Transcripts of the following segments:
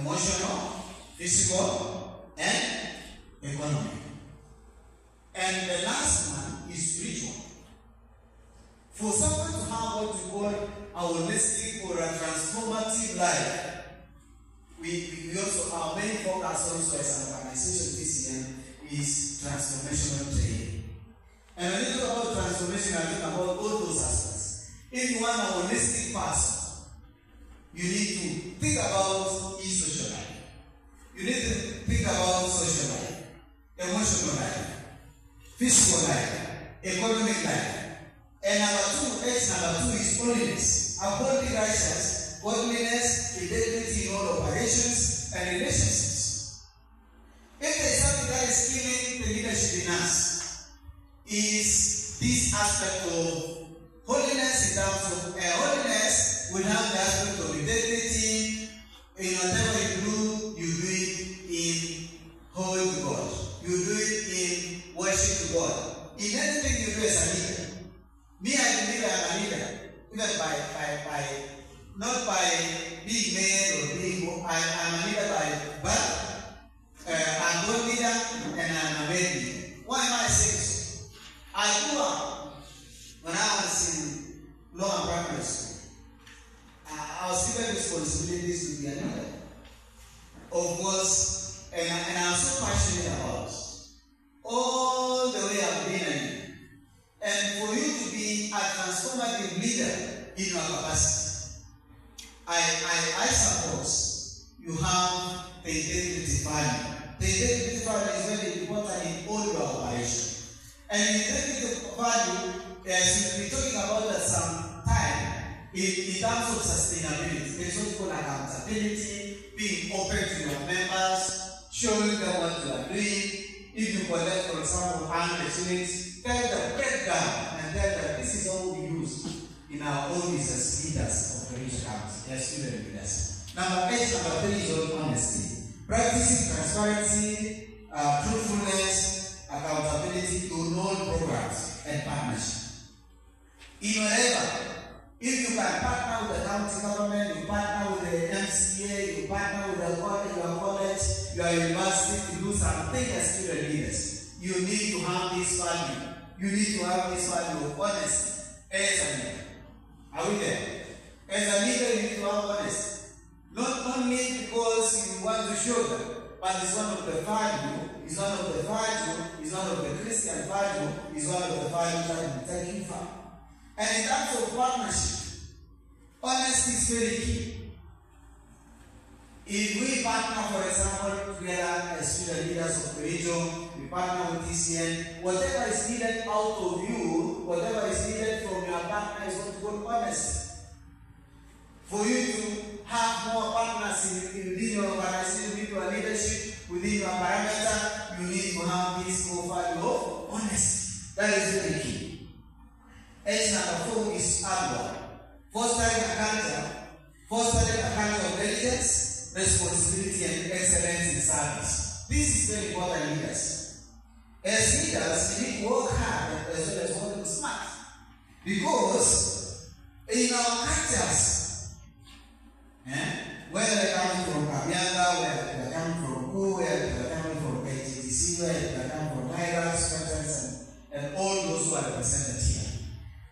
emotional, physical, and economic. And the last one is spiritual. For someone to have what we call a holistic or a transformative life, we also, our main focus also as an organization TCM is transformational training. And when you talk about transformation, I talk about all those aspects. If you want a holistic person, you need to think about his social life. You need to think about social life, emotional life, physical life, economic life. And number two is holiness. A holy righteous, godliness, integrity in all operations and relationships. If there is something that is killing the leadership in us, is this aspect of holiness in terms of holiness without the aspect of integrity. In whatever you do it in holy to God. You do it in worship to God. In anything you do as a leader. Me, I believe I am a leader. Even not by being made or being, I am a leader by birth. I'm a good leader and I'm a made leader. Why am I saying so? I grew up when I was in lower primary school. I was given responsibilities to be a leader. Of course, and I'm so passionate about it. All the way I've been a leader. And for you to be a transformative leader in your capacity, I suppose you have the integrity value. The integrity value is very important in all your operation. And integrity value, as we'll be talking about that some time, in terms of sustainability, there's what we call accountability, being open to your members, showing them what you are doing. If you collect, for example, 100 shillings, tell them, break down, and tell them this is all we use in our own as leaders of the rich accounts, as student leaders. Number 3 is all honesty. Practicing transparency, truthfulness, accountability to all programs and partnership. In whatever, if you can partner with the county government, you partner with the MCA, you partner with the college, your college, your university to do something as student leaders, you need to have this value. You need to have this value of honesty as a leader. Are we there? As a leader, you need to have honesty. Not only because you want to show them, but it's one of the value, it's one of the value, it's one of the Christian value, it's one of the values that we take you from. And in terms of partnership, honesty is very key. If we partner, for example, together as student leaders of the region, we partner with TCN, whatever is needed out of you, whatever is needed from your partner is what we call honesty. For you to have more partners within your organization, within your leadership, within your parameter, you need to have this core value of honesty. That is very key. H number 4 is outward. Fostering a culture of diligence, responsibility, and excellence in service. This is very important, leaders. As leaders, you need to work hard as well as work smart. Because in our cultures, whether they're coming from Kabianga, whether they're coming from Ku, whether they're coming from KTTC, whether they're coming from Naira, structures, and all those who are represented here.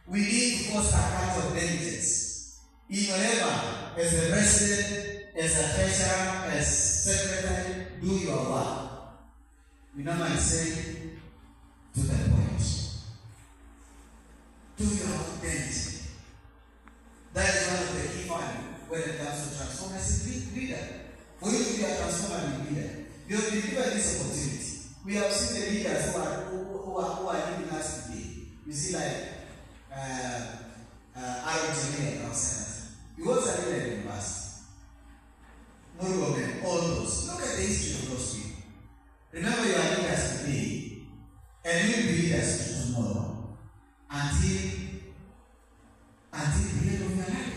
We need to foster a culture of diligence. In whatever, as a president, as a treasurer, as secretary, do your work. We normally say, to the point. Do your diligence. That is one of the key values when it comes to transformative leader. For you to be a transformative leader, you have been given this opportunity. We have seen the leaders who are leading us today. You see, like Aaron Jamil, our senator. He was a leader in the university. Murugomen, all those. Look at the history of those people. Remember, you are leaders today, and you will be leaders tomorrow until the end of your life.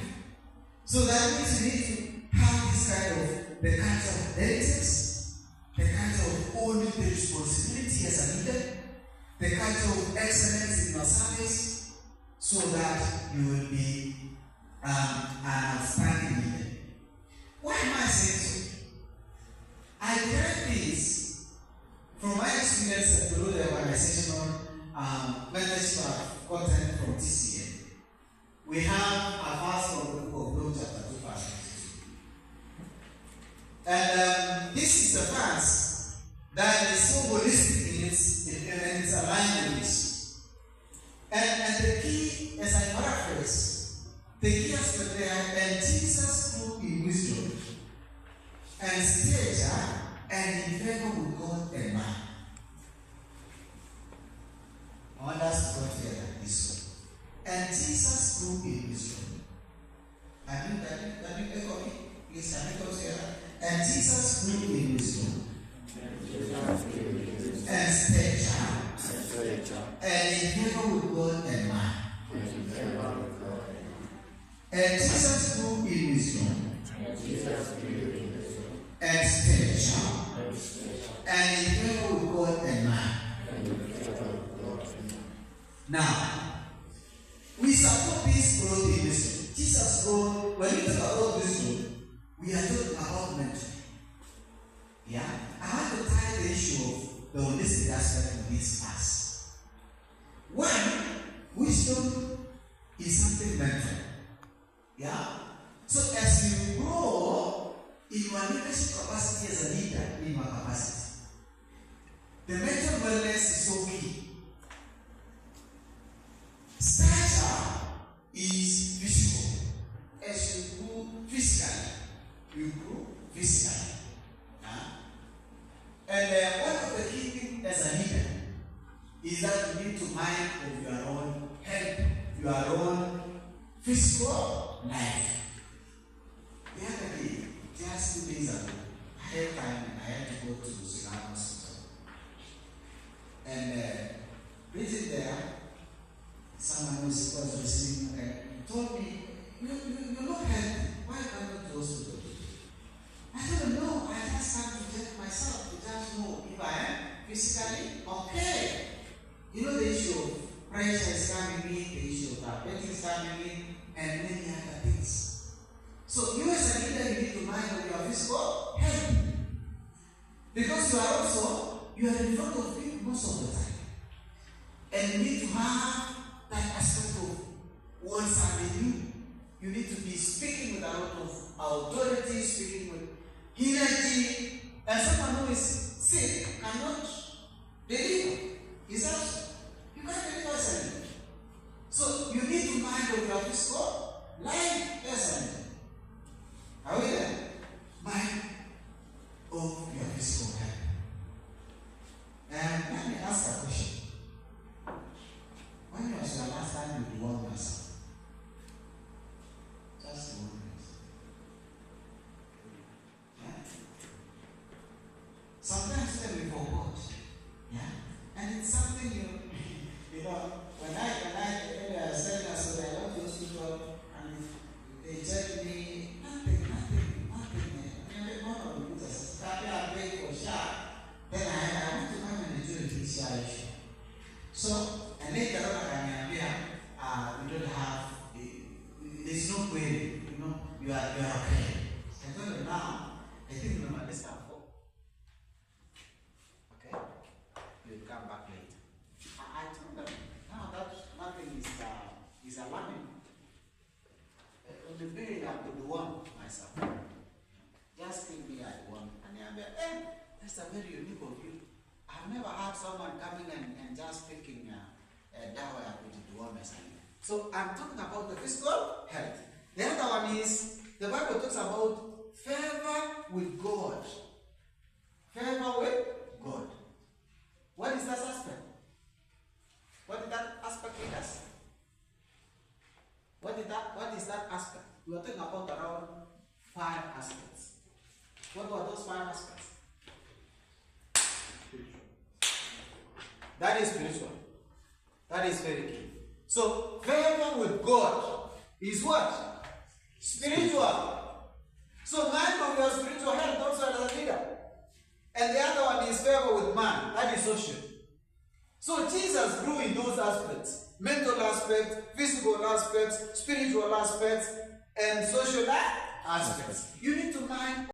So that means you need to have this kind of the culture of diligence, the culture of owning the responsibility as a leader, the culture of excellence in your service, so that you will be an outstanding leader. Why am I saying so? And this is a verse that is so holistic in its aligned with this. And the key, as I paraphrase, the key aspect there, and Jesus grew in wisdom and stature and in favor with God and man. I want us to go together this way. And Jesus grew in wisdom. Can you echo me? Please, can we go together? And Jesus grew in wisdom and stature and in favor with God and man. And Jesus grew in wisdom and stature and in favor with God and man. Now, we support this growth in wisdom. Jesus growth, when we talk about wisdom, we are talking about mentoring. Yeah? I want to tie the issue of the holistic aspect of this class. One, wisdom is something mental. Yeah? So as you grow in your leadership capacity as a leader in your capacity, the mental wellness is so key. Stature is physical. As you grow physically, you grow physically. And one of the key things as a leader is that you need to mind of your own health, your own physical life. The other day, just 2 days ago, I had time and I had to go to Singapore Hospital. And reaching there, someone was listening and told me, you're not healthy. Why can't you go to hospital? I don't know. I just have to check myself to just know if I am physically okay. You know, the issue of pressure is coming in, the issue of diabetes is coming in, and many other things. So you as a leader, you need to mind of your physical health. Because you are in front of people most of the time. And you need to have that aspect of what's happening. You need to be speaking with a lot of authority, speaking with energy. And someone who is sick cannot deliver. Is that so? You can't deliver as a leader. So you need to mind of your physical life as a leader. Are we there? Mind of your physical health. And let me ask a question. When was the last time you warned yourself? Just 1 minute. Yeah? Sometimes when we forgot. Yeah? And it's something you know, when I said that, so I went to hospital and they checked me, nothing. One of the users, I paid for shot. Then I went to come and enjoy the PCR issue. So, and later on, we don't have, there's no query, you know, you are okay. I told you now, I think we might start for. Okay? You'll come back later. I told them, now that nothing is alarming. On the period I could warn myself. Just give me I won. And I'll be that's a very unique of you. I've never had someone coming and just picking Dawa to warm myself. So I'm talking about the physical health. The other one is the Bible talks about favor with God. Favor with God. What is that aspect? What did that aspect lead us? What is that aspect? We are talking about around 5 aspects. What were those 5 aspects? Spiritual. That is spiritual. That is very key. So, favor with God is what? Spiritual. So, mind of your spiritual health also as a leader. And the other one is favor with man. That is social. So, Jesus grew in those aspects. Mental aspects, physical aspects, spiritual aspects, and social aspects. You need to mind